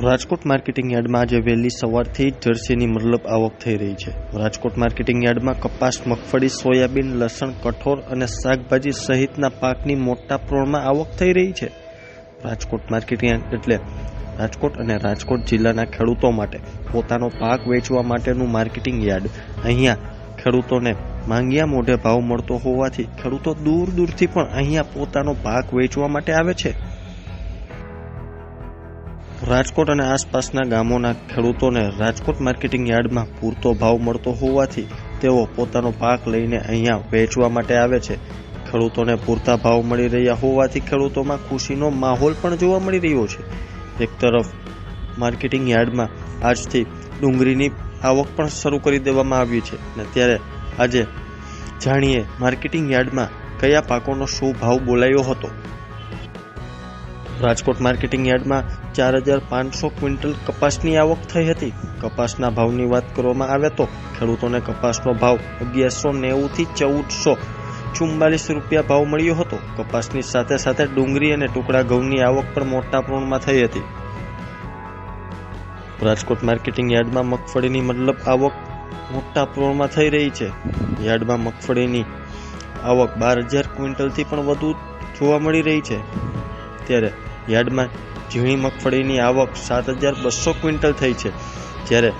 Rajkot marketing યાર્ડમાં આજે વહેલી સવારથી જ જર્સીની મતલબ આવક થઈ રહી છે। રાજકોટ માર્કેટિંગ યાર્ડમાં કપાસ, મગફળી, સોયાબીન, લસણ, કઠોળ અને શાકભાજી સહિતના પાકની મોટા પ્રમાણમાં આવક થઈ રહી છે। રાજકોટ માર્કેટિંગ યાર્ડ એટલે રાજકોટ અને રાજકોટ જિલ્લાના ખેડૂતો માટે પોતાનો પાક વેચવા માટેનું માર્કેટિંગ યાર્ડ। અહીંયા ખેડૂતોને માંગ્યા મોઢે ભાવ મળતો હોવાથી ખેડૂતો દૂર દૂરથી પણ અહીંયા પોતાનો પાક વેચવા માટે આવે છે। રાજકોટ અને આસપાસના ગામોના ખેડૂતોને રાજકોટ માર્કેટિંગ યાર્ડમાં પૂરતો ભાવ મળતો હોવાથી તેઓ પોતાનો પાક લઈને અહીંયા વેચવા માટે આવે છે। ખેડૂતોને પૂરતા ભાવ મળી રહ્યા હોવાથી ખેડૂતોમાં ખુશીનો માહોલ પણ જોવા મળી રહ્યો છે। એક તરફ માર્કેટિંગ યાર્ડમાં આજથી ડુંગળીની આવક પણ શરૂ કરી દેવામાં આવી છે અને ત્યારે આજે જાણીએ માર્કેટિંગ યાર્ડમાં કયા પાકોનો શું ભાવ બોલાયો હતો। રાજકોટ માર્કેટિંગ યાર્ડમાં 4500 ક્વિન્ટલ કપાસની આવક થઈ હતી। કપાસના ભાવની વાત કરવામાં આવે તો ખેડૂતોને કપાસનો ભાવ 1190 થી 1444 રૂપિયા ભાવ મળ્યો હતો। કપાસની સાથે સાથે ડુંગળી અને ટુકડા ઘઉંની આવક પણ મોટા પ્રમાણમાં થઈ હતી। રાજકોટ માર્કેટિંગ યાર્ડમાં મગફળીની મતલબ આવક મોટા પ્રમાણમાં થઈ રહી છે। યાર્ડમાં મગફળીની આવક 12000 ક્વિન્ટલથી પણ વધુ જોવા મળી રહી છે। ત્યારે યાર્ડમાં ઝીણી મગફળીની આવક 7200 ક્વિન્ટલ થઈ છે, જ્યારે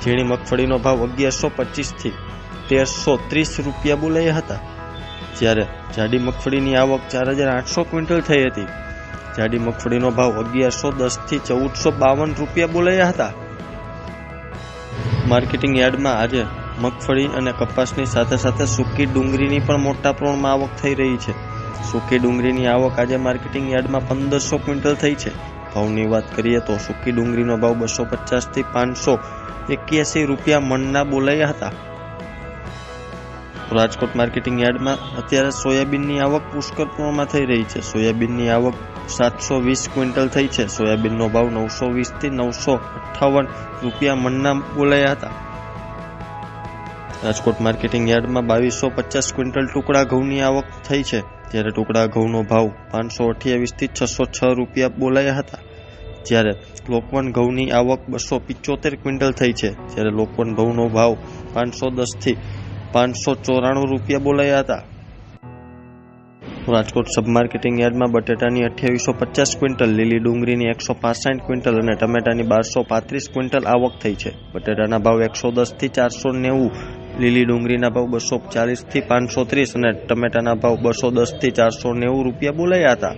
ઝીણી મગફળીનો ભાવ 1125 થી 1330 રૂપિયા બોલાયા હતા। જ્યારે જાડી મગફળીની આવક 4800 ક્વિન્ટલ થઈ હતી। જાડી મગફળીનો ભાવ 1110 થી 1452 રૂપિયા બોલાયા હતા। માર્કેટિંગ યાર્ડમાં આજે મગફળી અને કપાસની સાથે સાથે સૂકી ડુંગળીની પણ મોટા પ્રમાણમાં આવક થઈ રહી છે। સૂકી ડુંગળીની આવક આજે માર્કેટિંગ યાર્ડમાં 1500 ક્વિન્ટલ થઈ છે। ભાવની વાત કરીએ તો સૂકી ડુંગળીનો ભાવ 250 થી 581 રૂપિયા મણના બોલાયા હતા। રાજકોટ માર્કેટિંગ યાર્ડમાં અત્યારે સોયાબીનની આવક પુષ્કળ પ્રમાણમાં થઈ રહી છે। સોયાબીનની આવક 720 ક્વિન્ટલ થઈ છે। સોયાબીનનો ભાવ 920 થી 958 રૂપિયા મણના બોલાયા હતા। રાજકોટ માર્કેટિંગ યાર્ડમાં 2250 ક્વિન્ટલ ટુકડા ઘઉંની આવક થઈ છે, જ્યારે ટુકડા ઘઉંનો ભાવ 528 થી 606 રૂપિયા બોલાયા હતા। જ્યારે લોકવન ઘઉંની આવક 275 ક્વિન્ટલ થઈ છે, જ્યારે લોકવન ઘઉંનો ભાવ 510 થી 594 રૂપિયા બોલાયા હતા। રાજકોટ સબ માર્કેટિંગ યાર્ડમાં બટેટાની 2850 ક્વિન્ટલ, લીલી ડુંગળીની 165 ક્વિન્ટલ અને ટમેટાની 1235 ક્વિન્ટલ આવક થઈ છે। બટેટાના ભાવ 110 થી 490, લીલી ડુંગળીના ભાવ 240 થી 530 અને ટમેટાના ભાવ 210 થી 490 રૂપિયા બોલાયા હતા।